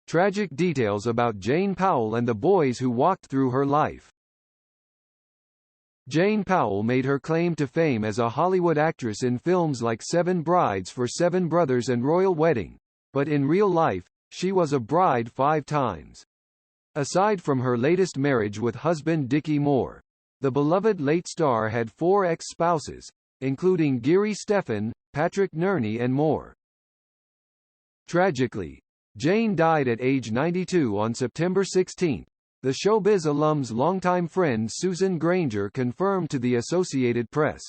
Tragic details about Jane Powell and the boys who walked through her life. Jane Powell made her claim to fame as a Hollywood actress in films like Seven Brides for Seven Brothers and Royal Wedding, but in real life, she was a bride 5 times. Aside from her latest marriage with husband Dickie Moore, the beloved late star had 4 ex-spouses, including Geary Stephan, Patrick Nerney and more. Tragically, Jane died at age 92 on September 16. The Showbiz alum's longtime friend Susan Granger confirmed to the Associated Press.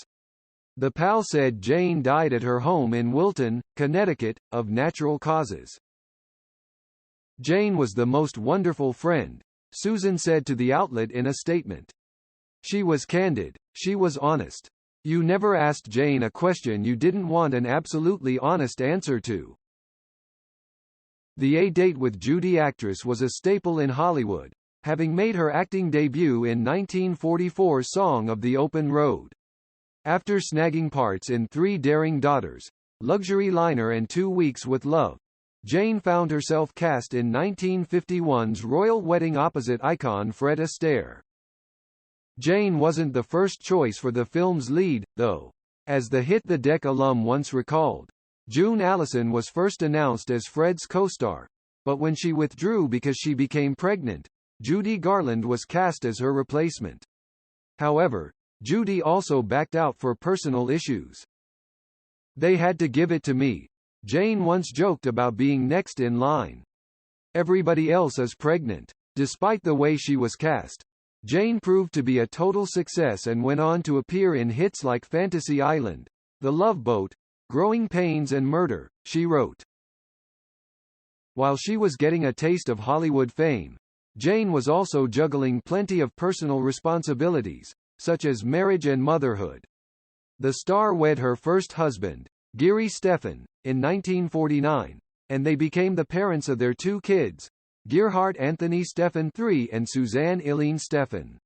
The pal said Jane died at her home in Wilton, Connecticut, of natural causes. Jane was the most wonderful friend, Susan said to the outlet in a statement. She was candid, she was honest. You never asked Jane a question you didn't want an absolutely honest answer to. The A Date with Judy actress was a staple in Hollywood, having made her acting debut in 1944's Song of the Open Road. After snagging parts in 3 Daring Daughters, Luxury Liner and 2 Weeks with Love, Jane found herself cast in 1951's Royal Wedding opposite icon Fred Astaire. Jane wasn't the first choice for the film's lead, though. As the Hit the Deck alum once recalled, June Allison was first announced as Fred's co-star, but when she withdrew because she became pregnant, Judy Garland was cast as her replacement. However, Judy also backed out for personal issues. They had to give it to me. Jane once joked about being next in line. Everybody else is pregnant. Despite the way she was cast, Jane proved to be a total success and went on to appear in hits like Fantasy Island, The Love Boat, Growing Pains and Murder, she wrote. While she was getting a taste of Hollywood fame, Jane was also juggling plenty of personal responsibilities, such as marriage and motherhood. The star wed her first husband, Geary Stephan, in 1949, and they became the parents of their 2 kids, Gerhard Anthony Stephan III and Suzanne Eileen Stephan.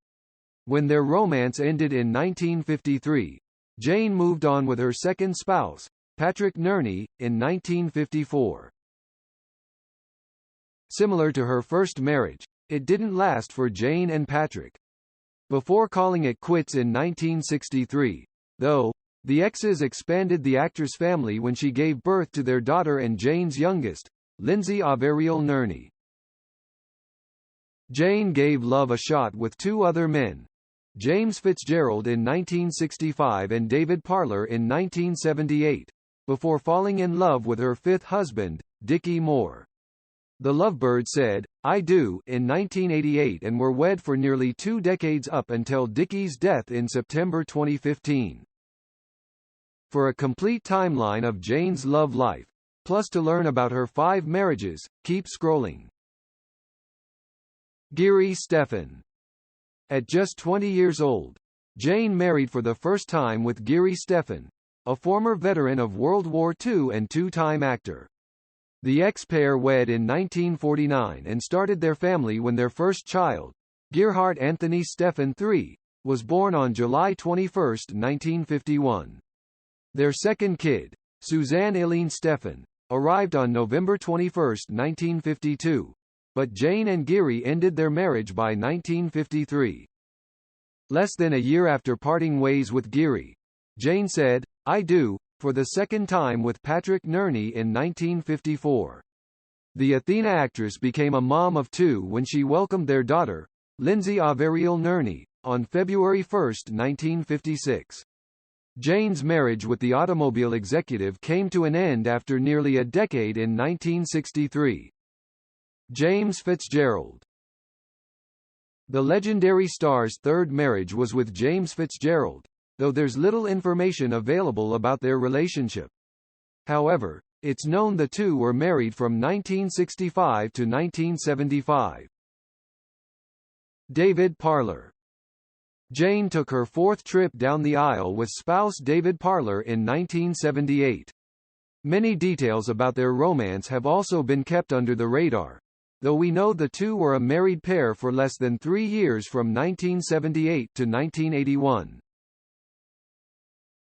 When their romance ended in 1953, Jane moved on with her second spouse, Patrick Nerney, in 1954. Similar to her first marriage, it didn't last for Jane and Patrick. Before calling it quits in 1963, though, the exes expanded the actress' family when she gave birth to their daughter and Jane's youngest, Lindsay Averill Nerney. Jane gave love a shot with 2 other men, James Fitzgerald in 1965 and David Parler in 1978, before falling in love with her 5th husband, Dickie Moore. The Lovebirds said, "I do" in 1988 and were wed for nearly 2 decades up until Dickie's death in September 2015. For a complete timeline of Jane's love life, plus to learn about her 5 marriages, keep scrolling. Geary Stephan. At just 20 years old, Jane married for the first time with Geary Stephan, a former veteran of World War II and 2-time actor. The ex-pair wed in 1949 and started their family when their first child, Gerhard Anthony Stephan III, was born on July 21, 1951. Their second kid, Suzanne Eileen Stephan, arrived on November 21, 1952, but Jane and Geary ended their marriage by 1953. Less than a year after parting ways with Geary, Jane said, "I do," for the second time with Patrick Nerney in 1954. The Athena actress became a mom of 2 when she welcomed their daughter, Lindsay Averill Nerney, on February 1, 1956. Jane's marriage with the automobile executive came to an end after nearly a decade in 1963. James Fitzgerald. The legendary star's 3rd marriage was with James Fitzgerald, though there's little information available about their relationship. However, it's known the 2 were married from 1965 to 1975. David Parler. Jane took her 4th trip down the aisle with spouse David Parler in 1978. Many details about their romance have also been kept under the radar, though we know the 2 were a married pair for less than 3 years from 1978 to 1981.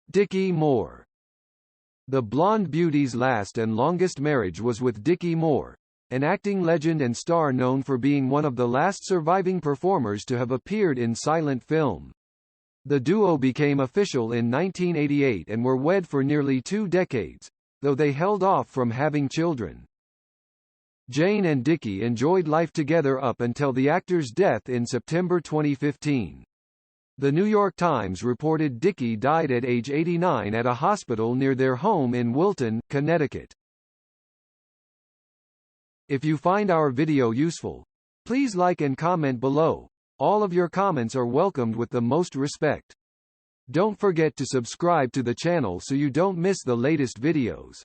Dickie Moore. The blonde beauty's last and longest marriage was with Dickie Moore, an acting legend and star known for being one of the last surviving performers to have appeared in silent film. The duo became official in 1988 and were wed for nearly 2 decades, though they held off from having children. Jane and Dickie enjoyed life together up until the actor's death in September 2015. The New York Times reported Dickie died at age 89 at a hospital near their home in Wilton, Connecticut. If you find our video useful, please like and comment below. All of your comments are welcomed with the most respect. Don't forget to subscribe to the channel so you don't miss the latest videos.